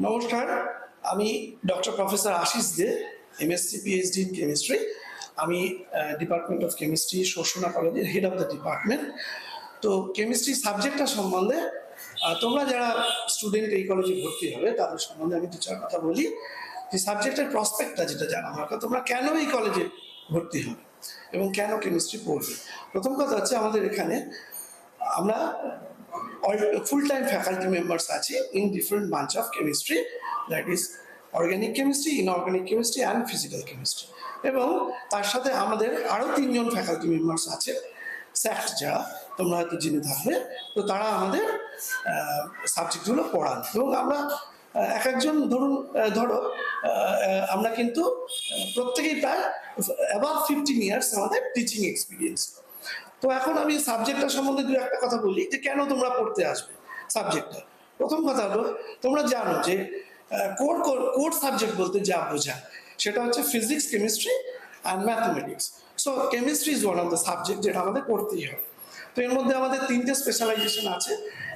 নমস্কার, আমি doctor professor Ashis De, MSc PhD in chemistry. আমি ডিপার্টমেন্ট অফ কেমিস্ট্রি, শোষণা কলেজের হেড অফ দ্য ডিপার্টমেন্ট। তো কেমিস্ট্রি সাবজেক্টটা সম্বন্ধে তোমরা যারা স্টুডেন্ট এই কলেজে ভর্তি হবে তাদের সম্বন্ধে আমি দু চার কথা বলি। যে সাবজেক্টের প্রসপেক্টটা যেটা জানা দরকার, তোমরা কেন এই কলেজে ভর্তি হবে এবং কেন কেমিস্ট্রি পড়বে। প্রথম কথা হচ্ছে, আমাদের এখানে আমরা full-time faculty members আছে in different branch of chemistry, that is organic chemistry, inorganic chemistry and physical chemistry। এবং তার সাথে আমাদের আরো 3 জন ফ্যাকাল্টি মেম্বার্স আছে স্যাক্ট, যারা তোমরা হয়তো জেনে থাকবে। তো তারা আমাদের সাবজেক্টগুলো পড়ান এবং আমরা এক একজন ধরো আমরা কিন্তু প্রত্যেকেই প্রায় অ্যাবাভ 15 ইয়ার্স আমাদের টিচিং এক্সপিরিয়েন্স। তো এখন আমি সাবজেক্টটা সম্বন্ধে দু একটা কথা বলি যে কেন তোমরা পড়তে আসবে সাবজেক্টটা। প্রথম কথা হলো, তোমরা জানো যে কোর সাবজেক্ট বলতে যা বোঝায় সেটা হচ্ছে physics, chemistry and mathematics. So chemistry is one of the subject যেটা আমাদের পড়তেই হবে। তো এর মধ্যে আমাদের 3টে স্পেশালাইজেশন আছে,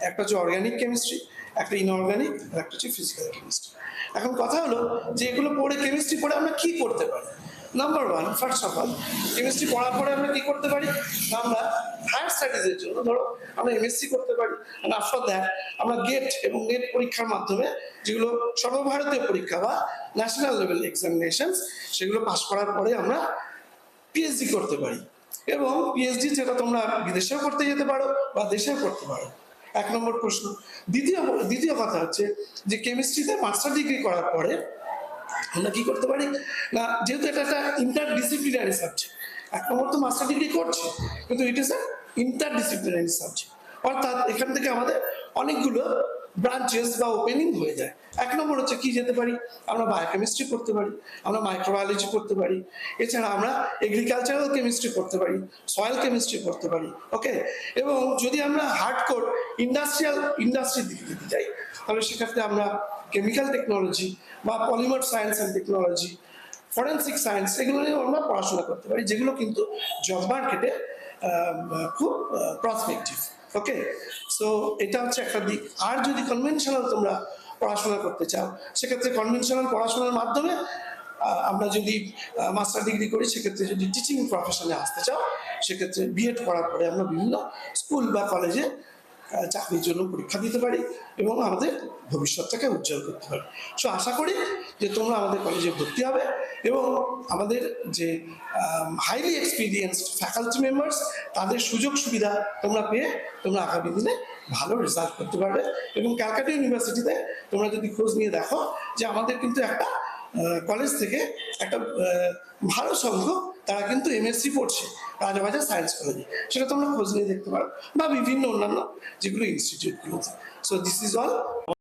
একটা হচ্ছে অর্গানিক কেমিস্ট্রি, একটা ইনঅর্গানিক, আর একটা হচ্ছে ফিজিক্যাল কেমিস্ট্রি। এখন কথা হলো যে এগুলো পড়ে, কেমিস্ট্রি পড়ে আমরা কি করতে পারি। Number one, first of all, chemistry পড়ার পরে আমরা কি করতে পারি, আমরা হায়ার স্টাডিজের জন্য ধরো আমরা এমএসসি করতে পারি। আফটার দ্যাট আমরা গেট এবং নেট পরীক্ষার মাধ্যমে, যেগুলো সর্বভারতীয় পরীক্ষা বা ন্যাশনাল লেভেল এক্সামিনেশন, সেগুলো পাস করার পরে আমরা পিএইচডি করতে পারি। এবং পিএইচডি যেটা তোমরা বিদেশেও করতে যেতে পারো বা দেশেও করতে পারো। 1 নম্বর প্রশ্ন। দ্বিতীয় কথা হচ্ছে যে কেমিস্ট্রিতে মাস্টার ডিগ্রি করার পরে আমরা কি করতে পারি না, যেহেতু এটা একটা ইন্টারডিসিপ্লিনারি সাবজেক্ট, 1 নম্বর তো মাস্টার ডিগ্রি করছে, কিন্তু it is a interdisciplinary subject. অর্থাৎ এখান থেকে আমাদের অনেকগুলো ব্রাঞ্চেস বা ওপেনিং হয়ে যায়। 1 নম্বর হচ্ছে কি যেতে পারি, আমরা বায়োকেমিস্ট্রি করতে পারি, আমরা মাইক্রোবায়োলজি করতে পারি, এছাড়া আমরা এগ্রিকালচারাল কেমিস্ট্রি করতে পারি, সয়েল কেমিস্ট্রি করতে পারি। ওকে। এবং যদি আমরা হার্ডকোর ইন্ডাস্ট্রির দিকে দিতে যাই, তাহলে সেক্ষেত্রে আমরা কেমিক্যাল টেকনোলজি বা polymer science and technology, forensic science, এগুলো নিয়েও আমরা পড়াশোনা করতে পারি, যেগুলো কিন্তু জব মার্কেটে খুব প্রসপেক্টিভ। ওকে। সো এটা হচ্ছে একটা দিক। আর যদি কনভেনশনাল তোমরা পড়াশোনা করতে চাও, সেক্ষেত্রে কনভেনশনাল পড়াশোনার মাধ্যমে আমরা যদি মাস্টার ডিগ্রি করি, সেক্ষেত্রে যদি টিচিং প্রফেশনে আসতে চাও, সেক্ষেত্রে বিএড করার পরে আমরা বিভিন্ন স্কুল বা কলেজে চাকরির জন্য পরীক্ষা দিতে পারি এবং আমাদের ভবিষ্যৎটাকে উজ্জ্বল করতে পারি। সো আশা করি যে তোমরা আমাদের কলেজে ভর্তি হবে এবং আমাদের যে হাইলি এক্সপিরিয়েন্সড ফ্যাকাল্টি মেম্বার্স, তাদের সুযোগ সুবিধা তোমরা পেয়ে তোমরা আগামী দিনে ভালো রেজাল্ট করতে পারবে। এবং ক্যালকাটা ইউনিভার্সিটিতে তোমরা যদি খোঁজ নিয়ে দেখো যে আমাদের কিন্তু একটা কলেজ থেকে একটা ভালো সংখ্যক তারা কিন্তু এমএসসি পড়ছে রাজাবাজার সায়েন্স কলেজে, সেটা তোমরা খোঁজ নিয়ে দেখতে পারো, বা বিভিন্ন অন্যান্য যেগুলো ইনস্টিটিউটগুলোতে। So this is all.